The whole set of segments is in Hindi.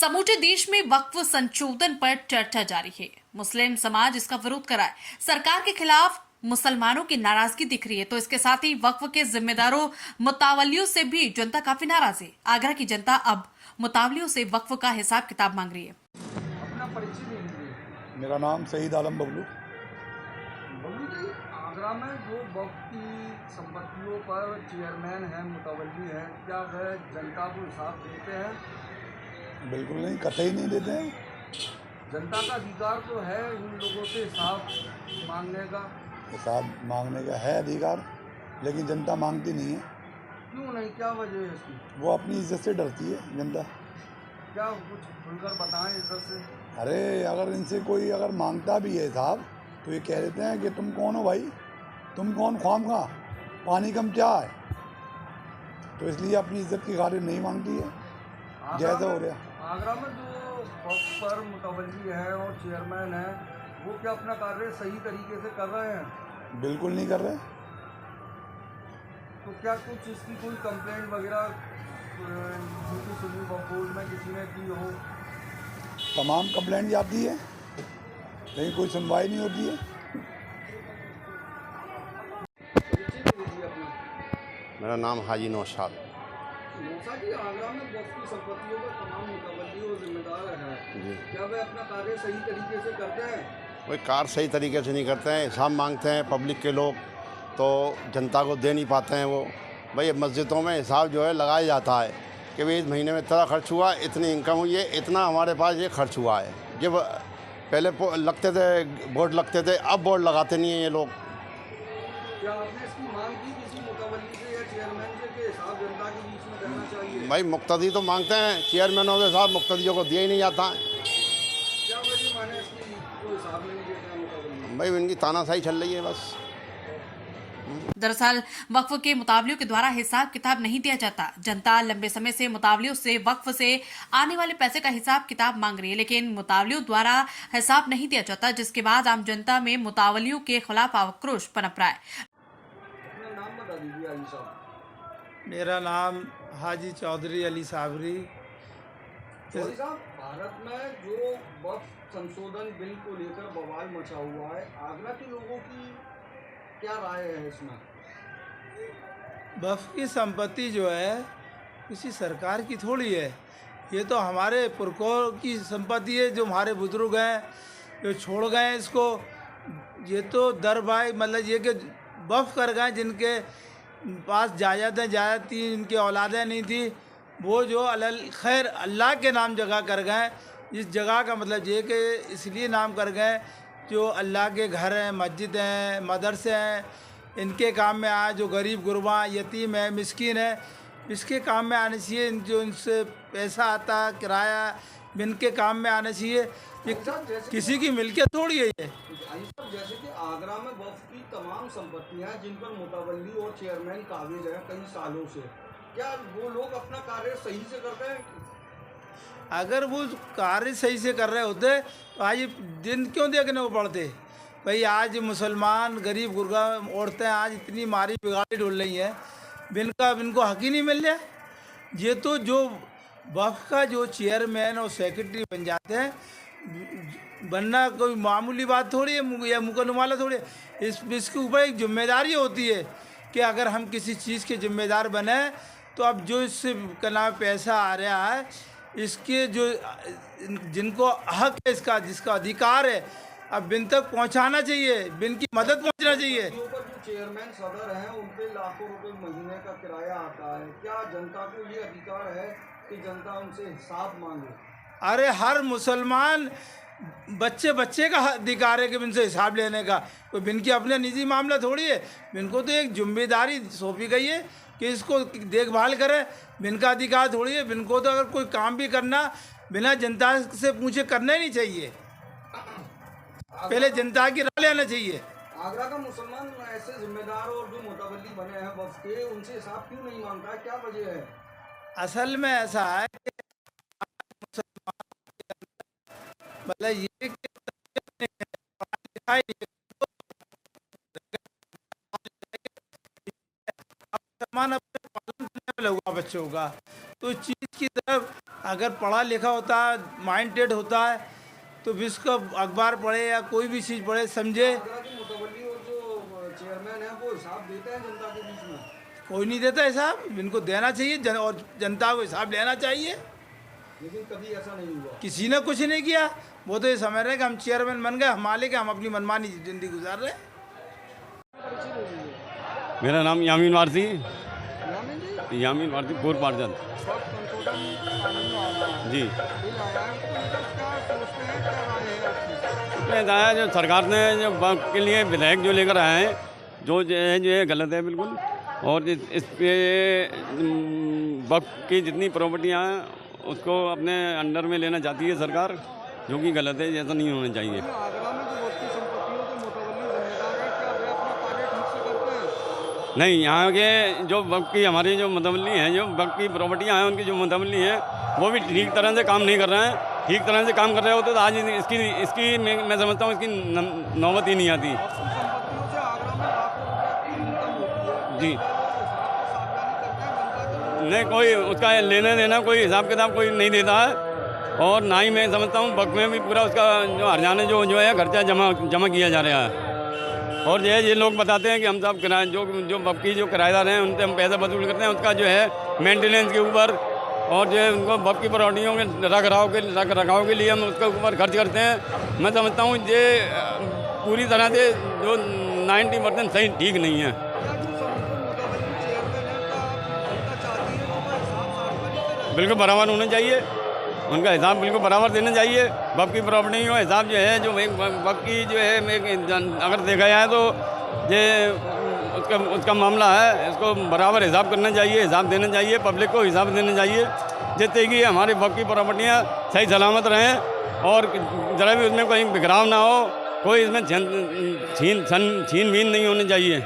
समूचे देश में वक्फ संशोधन पर चर्चा जारी है। मुस्लिम समाज इसका विरोध कर रहा है। सरकार के खिलाफ मुसलमानों की नाराजगी दिख रही है, तो इसके साथ ही वक्फ के जिम्मेदारों मुतावलियों से भी जनता काफी नाराज है। आगरा की जनता अब मुतावलियों से वक्फ का हिसाब किताब मांग रही है। अपना परिचय दे दीजिए। मेरा नाम सईद आलम बबलू। बबलू जी, आगरा में जो वक्फ की संपत्तियों पर चेयरमैन है, मुतवल्ली है, क्या वह जनता को हिसाब देते हैं? बिल्कुल नहीं, कतई नहीं देते हैं। जनता का अधिकार तो है उन लोगों से हिसाब मांगने का। हिसाब मांगने का है अधिकार, लेकिन जनता मांगती नहीं है। क्यों नहीं, क्या वजह है इसकी? वो अपनी इज्जत से डरती है जनता। क्या कुछ खुलकर बताएं इज्जत से। अरे अगर इनसे कोई अगर मांगता भी है हिसाब, तो ये कह देते हैं कि तुम कौन हो भाई, तुम कौन, ख्वाम खा, पानी कम क्या है। तो इसलिए अपनी इज्जत की खातिर नहीं मांगती है। जैसा हो रहा आगरा में जो वक्फ पर मुतवल्ली है और चेयरमैन है, वो क्या अपना कार्य सही तरीके से कर रहे हैं? बिल्कुल नहीं कर रहे। तो क्या कुछ इसकी कोई कंप्लेंट वगैरह यूपी सुप्रीम कोर्ट में किसी ने की हो? तमाम कंप्लेंट जाती है, लेकिन कोई सुनवाई नहीं होती है। मेरा नाम हाजी नौशाद। नौशाद जी, आगरा में वक्फ की संपत्तियों पर तमाम मुतवल्ली और जिम्मेदार हैं जी, क्या वे अपना कार्य सही तरीके से करते हैं? वही कार सही तरीके से नहीं करते हैं, हिसाब मांगते हैं पब्लिक के लोग, तो जनता को दे नहीं पाते हैं। वो भाई मस्जिदों में हिसाब जो है लगाया जाता है कि भाई इस महीने में इतना खर्च हुआ, इतनी इनकम हुई है, इतना हमारे पास ये खर्च हुआ है। जब पहले लगते थे बोर्ड लगते थे, अब बोर्ड लगाते नहीं हैं ये लोग। क्या आपने इसकी मांग की किसी मुतवल्ली से या चेयरमैन से कि हिसाब जनता के बीच में करना चाहिए? भाई मुक्तदी तो मांगते हैं, चेयरमैनों के साथ मुक्तदियों को दिया ही नहीं जाता। क्या वजह माने इसकी कोई हिसाब नहीं देते हैं मुतवल्ली? भाई इनकी तानाशाही चल रही है बस। दरअसल वक्फ के मुतावलियों के द्वारा हिसाब किताब नहीं दिया जाता। जनता लंबे समय से मुतावलियों से वक्फ से आने वाले पैसे का हिसाब किताब मांग रही है, लेकिन मुतावलियों द्वारा हिसाब नहीं दिया जाता, जिसके बाद आम जनता में मुतावलियों के खिलाफ आक्रोश पनप रहा है। अपना नाम बता दीजिए अली साहब। मेरा नाम हाजी चौधरी अली साबरी। चौधरी साहब, भारत में जो वक्फ संशोधन बिल को लेकर बवाल मचा हुआ है, आगरा के लोगों की क्या राय है इसमें? वक्फ की संपत्ति जो है किसी सरकार की थोड़ी है, ये तो हमारे पुरखों की संपत्ति है, जो हमारे बुजुर्ग हैं जो छोड़ गए हैं इसको। ये तो दर भाई मतलब ये कि वक्फ कर गए, जिनके पास जायदाद थी, इनकी औलादें नहीं थी, वो जो अलल खैर अल्लाह के नाम जगह कर गए। इस जगह का मतलब ये कि इसलिए नाम कर गए जो अल्लाह के घर हैं, मस्जिद हैं, मदरसे हैं, इनके काम में आए। जो गरीब गुरबा यतीम है, मिस्किन है, इसके काम में आने चाहिए। जो इनसे पैसा आता है किराया, इनके काम में आना चाहिए। ये किसी की मिल्कियत थोड़ी है ये। जैसे कि आगरा में वक्फ की तमाम संपत्तियां जिन पर मुतवल्ली और चेयरमैन काबिज है कई सालों से, क्या वो लोग अपना कार्य सही से करते हैं? अगर वो कार्य सही से कर रहे होते तो आज दिन क्यों देखने को पड़ते भाई। आज मुसलमान गरीब गुरबा औरतें आज इतनी मारी बिगाड़ी ढूंढ रही हैं, इनको हक ही नहीं मिल रहा। ये तो जो वक्फ का जो चेयरमैन और सेक्रेटरी बन जाते हैं, बनना कोई मामूली बात थोड़ी है या मुकदमाला थोड़ी है। इसके ऊपर एक जिम्मेदारी होती है कि अगर हम किसी चीज़ के जिम्मेदार बने, तो अब जो इससे का नाम पैसा आ रहा है, इसके जो जिनको हक है, इसका जिसका अधिकार है, अब बिन तक पहुंचाना चाहिए, बिन की मदद पहुंचना चाहिए। जो चेयरमैन सदर हैं उन पे लाखों रुपए महीने का किराया आता है, क्या जनता को ये अधिकार है कि जनता उनसे हिसाब मांगे? अरे हर मुसलमान बच्चे का अधिकार है कि इनसे हिसाब लेने का। कोई बिन की अपने निजी मामला थोड़ी है। इनको तो एक जिम्मेदारी सौंपी गई है कि इसको देखभाल करे। बिन का अधिकार थोड़ी है। बिन को तो अगर कोई काम भी करना बिना जनता से पूछे करना ही नहीं चाहिए, पहले जनता की राय लेना चाहिए। आगरा का मुसलमान ऐसे जिम्मेदार और जो मुतवल्ली बने हैं वक्फ के, उनसे हिसाब क्यों नहीं मांगता, क्या वजह है? असल में ऐसा है कि मतलब ये कि मुसलमान अपने पालन करने में लगा बच्चों का, तो इस चीज़ की तरफ अगर पढ़ा लिखा होता है, माइंडेड होता है, तो विश्व का अखबार पढ़े या कोई भी चीज़ पढ़े, समझे। आगरा के मुतवल्ली और जो चेयरमैन है वो हिसाब देते हैं जनता के बीच में? कोई नहीं देता हिसाब, इनको देना चाहिए और जनता को हिसाब लेना चाहिए। लेकिन कभी ऐसा नहीं हुआ। किसी ने कुछ नहीं किया। वो तो ये समझ रहे हैं कि हम चेयरमैन बन गए, हम मालिक हैं, हम अपनी मनमानी जिंदगी गुजार रहे हैं। मेरा नाम यामीन वारसी, यामीन जी, यामीन वारसी पूर्व पार्षद वक्त संशोधन कानून आ रहा है, जी। बिल आया है, तो इधर क्या सोचते हैं, क्या राय है आपकी? इसमें ऐसा है जो सरकार ने जो वक्त के लिए विधेयक जो लेकर आए हैं, जो है गलत है बिल्कुल। और इस पे वक्त की जितनी प्रॉपर्टियाँ हैं उसको अपने अंडर में लेना चाहती है सरकार, जो कि गलत है, ऐसा नहीं होना चाहिए। आगरा में जो वक्ती संपत्तियों के मुतवल्ली जिम्मेदार है, क्या वे अपना कार्य ठीक से करते हैं? नहीं, यहाँ के जो वक्त की हमारी जो मुतवल्ली हैं, जो वक्त की प्रॉपर्टियाँ हैं उनकी जो मुतवल्ली हैं, वो भी ठीक तरह से काम नहीं कर रहे हैं। ठीक तरह से काम कर रहे होते तो आज इसकी मैं समझता हूँ इसकी नौबत ही नहीं आती। वक्ती संपत्तियों से आगरा में लाखों रुपए की इनकम होती है। जी। क्या वो हिसाब को सावधानी करते हैं जनता के? नहीं, कोई उसका लेने देना कोई हिसाब किताब कोई नहीं देता है। और ना ही मैं समझता हूँ वक्त में भी पूरा उसका जो हरजाना जो है खर्चा जमा किया जा रहा है। और ये लोग बताते हैं कि हम सब किराए जो वक्त की जो किराएदार हैं उनसे हम पैसा वसूल करते हैं, उसका जो है मेंटेनेंस के ऊपर और जो है उनको वक्त की प्रॉपर्टियों के रख रखाव के लिए हम उसके ऊपर खर्च करते हैं। मैं समझता हूँ ये पूरी तरह से जो 90% सही ठीक नहीं है। क्या जो मुतवल्ली चेयरमैन है का जनता चाहती है वो हिसाब सार्वजनिक करे? बिल्कुल बराबर होना चाहिए, उनका हिसाब बिल्कुल बराबर देना चाहिए। वक्त की प्रॉपर्टी का हिसाब जो है, जो वक्त की जो है अगर देखा जाए तो ये उसका मामला है, इसको बराबर हिसाब करना चाहिए, हिसाब देना चाहिए, पब्लिक को हिसाब देना चाहिए, जिससे कि हमारी वक्त की प्रॉपर्टियाँ सही सलामत रहें और ज़रा भी उसमें कोई बिखराव ना हो, कोई इसमें छीन बीन नहीं होनी चाहिए।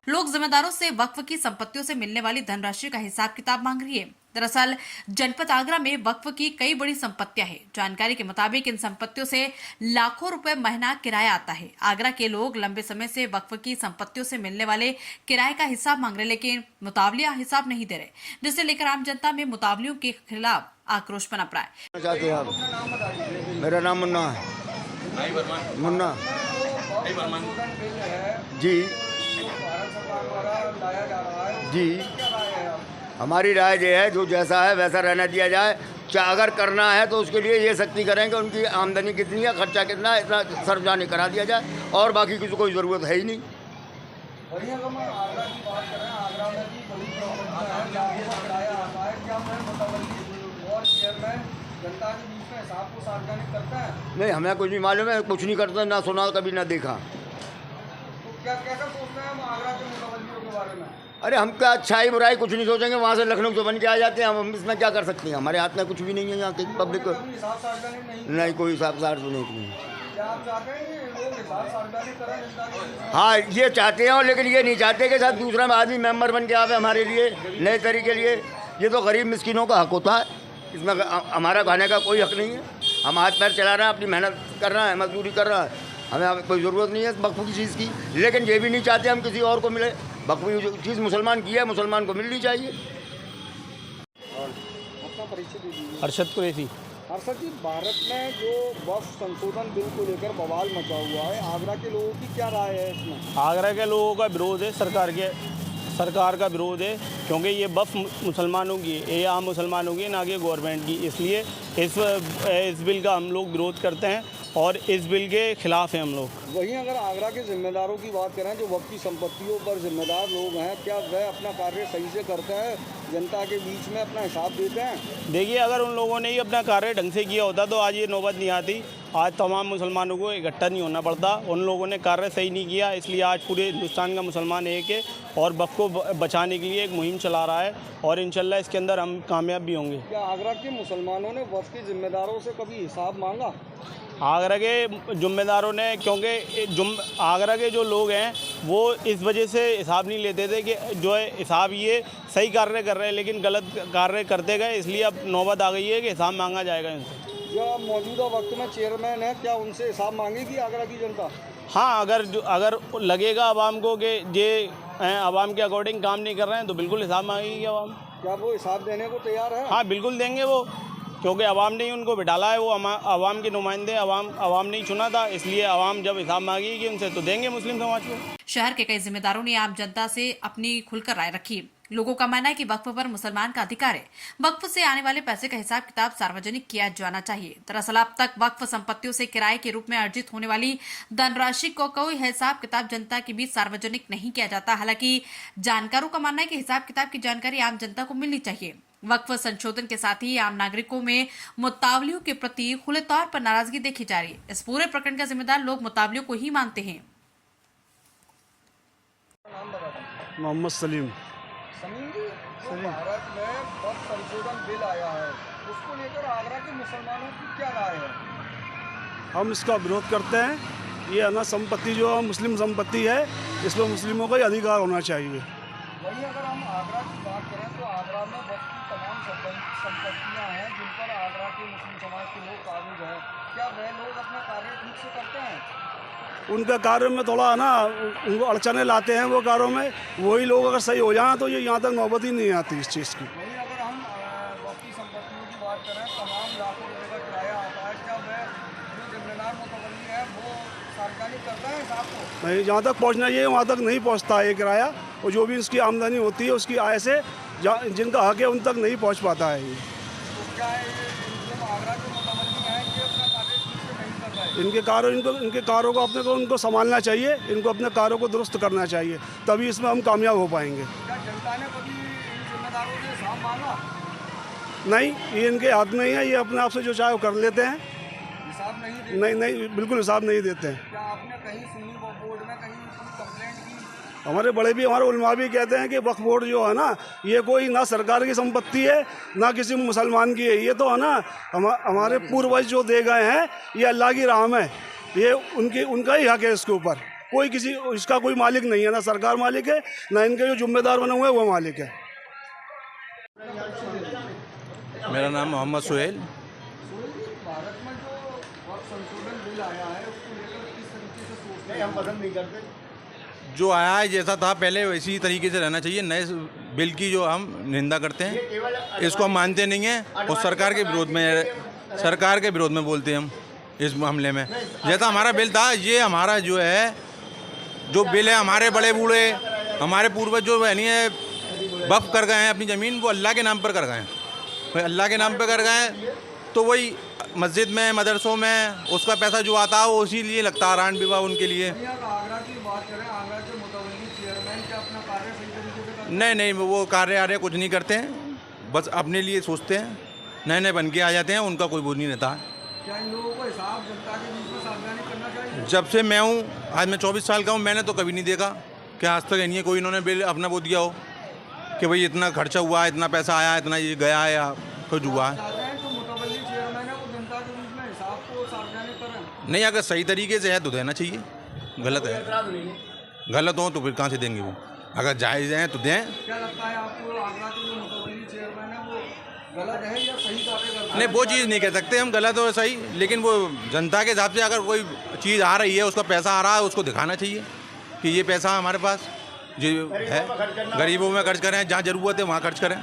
लोग जिम्मेदारों से वक्फ की संपत्तियों से मिलने वाली धनराशि का हिसाब किताब मांग रही है। दरअसल जनपद आगरा में वक्फ की कई बड़ी संपत्तियां हैं। जानकारी के मुताबिक इन संपत्तियों से लाखों रुपए महीना किराया आता है। आगरा के लोग लंबे समय से वक्फ की संपत्तियों से मिलने वाले किराए का हिसाब मांग रहे, लेकिन मुतावलिया हिसाब नहीं दे रहे, जिसे लेकर आम जनता में मुतावलियों के खिलाफ आक्रोश पनप रहा है। चाहते हैं आप? मेरा नाम मुन्ना है। मुन्ना जी। जी, हमारी राय ये है जो जैसा है वैसा रहना दिया जाए। चाहे अगर करना है तो उसके लिए ये सख्ती करें कि उनकी आमदनी कितनी है, खर्चा कितना है, इतना सार्वजनिक करा दिया जाए और बाकी किसी कोई ज़रूरत है ही नहीं। वहीं अगर हम आगरा की बात करें, आगरा में भी बड़ी प्रॉब्लम है, लाखों का किराया आता है। क्या मैं मुतवल्ली और चेयरमैन जनता के बीच में हिसाब को सार्वजनिक करता है? नहीं, हमें कुछ नहीं मालूम है, कुछ नहीं करते, ना सुना कभी ना देखा। तो क्या कैसा सोचते हैं हम आगरा के मुतवल्लियों के बारे में? अरे हम क्या अच्छाई बुराई कुछ नहीं सोचेंगे, वहाँ से लखनऊ से बन के आ जाते हैं, हम इसमें क्या कर सकते हैं? हमारे हाथ में कुछ भी नहीं है यहाँ के पब्लिक को। कभी हिसाब सार्वजनिक नहीं? नहीं, कोई हिसाब सार्वजनिक नहीं। क्या आप चाहते हैं कि लोग हिसाब सार्वजनिक करें जनता के बीच में? हाँ, ये चाहते हैं, लेकिन ये नहीं चाहते कि साथ दूसरा आदमी मेंबर बन के आवे हमारे लिए नए तरीके लिए। ये तो गरीब मिस्किनों का हक होता है, इसमें हमारा खाने का कोई हक नहीं है। हम हाथ पैर चला रहे हैं, अपनी मेहनत कर रहे हैं, मजदूरी कर रहे हैं, हमें कोई ज़रूरत नहीं है वक्फ की चीज़ की। लेकिन ये भी नहीं चाहते हम किसी और को मिले। वक्फ की जो चीज़ मुसलमान की है, मुसलमान को मिलनी चाहिए। अपना परिचय दीजिए। अरशद कुरैशी। हर्षद जी, भारत में जो वक्फ संशोधन बिल को लेकर बवाल मचा हुआ है, आगरा के लोगों की क्या राय है इसमें? आगरा के लोगों का विरोध है, सरकार का विरोध है, क्योंकि ये वक्फ मुसलमानों की है, ये आम मुसलमानों की, ना कि गवर्नमेंट की। इसलिए इस बिल का हम लोग विरोध करते हैं और इस बिल के खिलाफ हैं हम लोग। वहीं अगर आगरा के जिम्मेदारों की बात करें, जो वक्फ की संपत्तियों पर जिम्मेदार लोग हैं, क्या वह अपना कार्य सही से करते हैं, जनता के बीच में अपना हिसाब देते हैं? देखिए, अगर उन लोगों ने ही अपना कार्य ढंग से किया होता तो आज ये नौबत नहीं आती। आज तमाम मुसलमानों को इकट्ठा नहीं होना पड़ता। उन लोगों ने कार्य सही नहीं किया, इसलिए आज पूरे हिंदुस्तान का मुसलमान एक है और वक्फ को बचाने के लिए एक मुहिम चला रहा है और इंशाल्लाह इसके अंदर हम कामयाब भी होंगे। क्या आगरा के मुसलमानों ने वक्फ के जिम्मेदारों से कभी हिसाब मांगा? आगरा के जिम्मेदारों ने, क्योंकि आगरा के जो लोग हैं वो इस वजह से हिसाब नहीं लेते थे कि जो है हिसाब ये सही कार्य कर रहे हैं, लेकिन गलत कार्य करते गए, इसलिए अब नौबत आ गई है कि हिसाब मांगा जाएगा इनसे। जो मौजूदा वक्त में चेयरमैन है, क्या उनसे हिसाब मांगेगी आगरा की जनता? हाँ, अगर लगेगा आवाम को कि ये आवाम के अकॉर्डिंग काम नहीं कर रहे हैं तो बिल्कुल हिसाब मांगेगी आवाम। क्या वो हिसाब देने को तैयार है? हाँ, बिल्कुल देंगे वो। क्योंकि अवाम ने ही उनको बिठाला है, वो अवाम के नुमाइंदे, अवाम ने ही चुना था, इसलिए अवाम जब हिसाब मांगेगी उनसे तो देंगे मुस्लिम समाज को। शहर के कई जिम्मेदारों ने आम जनता से अपनी खुलकर राय रखी। लोगों का मानना है कि वक्फ पर मुसलमान का अधिकार है। वक्फ से आने वाले पैसे का हिसाब किताब सार्वजनिक किया जाना चाहिए। दरअसल अब तक वक्फ संपत्तियों से किराए के रूप में अर्जित होने वाली धनराशि को कोई हिसाब किताब जनता के बीच सार्वजनिक नहीं किया जाता। हालांकि जानकारों का मानना है कि हिसाब किताब की जानकारी आम जनता को मिलनी चाहिए। वक्फ संशोधन के साथ ही आम नागरिकों में मुतावलियों के प्रति खुले तौर पर नाराजगी देखी जा रही है। इस पूरे प्रकरण का जिम्मेदार लोग मुतावलियों को ही मानते हैं। नाम बता दो। मोहम्मद सलीम। समीम जी, जो भारत में वक्फ संशोधन बिल आया है, उसको लेकर आगरा के मुसलमानों की क्या राय है? हम इसका विरोध करते हैं। ये अना संपत्ति जो मुस्लिम संपत्ति है, इसमें मुस्लिमों का ही अधिकार होना चाहिए। वहीं अगर हम आगरा की बात करें तो आगरा में वक्फ की तमाम संपत्तियां हैं जिन पर आगरा के मुस्लिम समाज के लोग काबिज हैं। क्या वे लोग अपना कार्य ठीक से करते हैं? उनका कार्य में थोड़ा ना उनको अड़चने लाते हैं वो कार्यों में। वही लोग अगर सही हो जाएं तो ये यहाँ तक नौबत ही नहीं आती इस चीज़ की। वहीं अगर हम वक्फ की संपत्तियों की बात करें, तमाम लाखों रुपये का किराया आता है, क्या वह जो जिम्मेदार मुतवल्ली है वो सार्वजनिक करता है हिसाब को? नहीं, जहाँ तक पहुँचना चाहिए वहाँ तक नहीं पहुँचता है ये किराया, और जो भी इसकी आमदनी होती है उसकी आय से जिनका हक है उन तक नहीं पहुँच पाता है ये। तो क्या है जो आगरा के मुतवल्ली हैं ये अपना कार्य ठीक से नहीं कर रहे? इनके कार्यों को अपने को उनको संभालना चाहिए। इनको अपने कार्यों को दुरुस्त करना चाहिए, तभी इसमें हम कामयाब हो पाएंगे। क्या जनता ने कभी इन जिम्मेदारों से हिसाब मांगा? नहीं, ये इनके हाथ में ही है। ये अपने आप से जो चाहे वो कर लेते हैं। हिसाब नहीं देते? नहीं, बिल्कुल हिसाब नहीं देते हैं। क्या आपने कहीं सुन्नी बोर्ड में कहीं कोई कंप्लेंट की? हमारे बड़े भी, हमारे उलमा भी कहते हैं कि वक्फ बोर्ड जो है ना, ये कोई ना सरकार की संपत्ति है ना किसी मुसलमान की है। ये तो है ना हमारे पूर्वज जो दे गए हैं, ये अल्लाह की राह में, ये उनका ही हक है। इसके ऊपर कोई इसका कोई मालिक नहीं है, ना सरकार मालिक है ना इनके जो जिम्मेदार बने हुए हैं वो मालिक है। मेरा नाम मोहम्मद सुहेल। भारत में जो वक्फ संशोधन बिल आया है उसको लेकर किस तरीके से सोचते हैं? हम पसंद नहीं करते। जो आया है जैसा था पहले वैसी तरीके से रहना चाहिए। नए बिल की जो हम निंदा करते हैं, इसको हम मानते नहीं हैं और सरकार के विरोध में बोलते हैं हम इस मामले में। जैसा हमारा बिल था, ये हमारा जो है जो बिल है, हमारे बड़े बूढ़े हमारे पूर्वज जो है नहीं वक्फ कर गए हैं अपनी ज़मीन, वो अल्लाह के नाम पर कर गए हैं। अल्लाह के नाम पर कर गए हैं तो वही मस्जिद में, मदरसों में उसका पैसा जो आता है वो उसी लिए लगता है, रान विवाह उनके लिए। आगरा की बात करें, आगरा के मुतवल्ली चेयरमैन क्या अपना कार्य सही तरीके से करते हैं? नहीं, वो कार्य कुछ नहीं करते हैं, बस अपने लिए सोचते हैं। नए बन के आ जाते हैं, उनका कोई बोझ नहीं रहता है। क्या इन लोगों को हिसाब जनता के बीच में सार्वजनिक करना चाहिए? जब से मैं हूँ, आज मैं 24 साल का हूँ, मैंने तो कभी नहीं देखा कि आज तक नहीं है कोई इन्होंने बिल अपना वो दिया हो कि भाई इतना खर्चा हुआ है, इतना पैसा आया, इतना ये गया है या कुछ हुआ है। नहीं, अगर सही तरीके से है तो देना चाहिए। गलत है, गलत हो तो फिर कहाँ से देंगे वो? अगर जायज़ हैं तो दें। क्या लगता है आपको आगरा के जो मुतवल्ली चेयरमैन है वो गलत है या सही कार्य करता है? नहीं, वो चीज़ नहीं कह सकते हम गलत हो सही, लेकिन वो जनता के हिसाब से अगर कोई चीज़ आ रही है, उसका पैसा आ रहा है, उसको दिखाना चाहिए कि ये पैसा हमारे पास जो है गरीबों में खर्च करें, जहाँ ज़रूरत है वहाँ खर्च करें।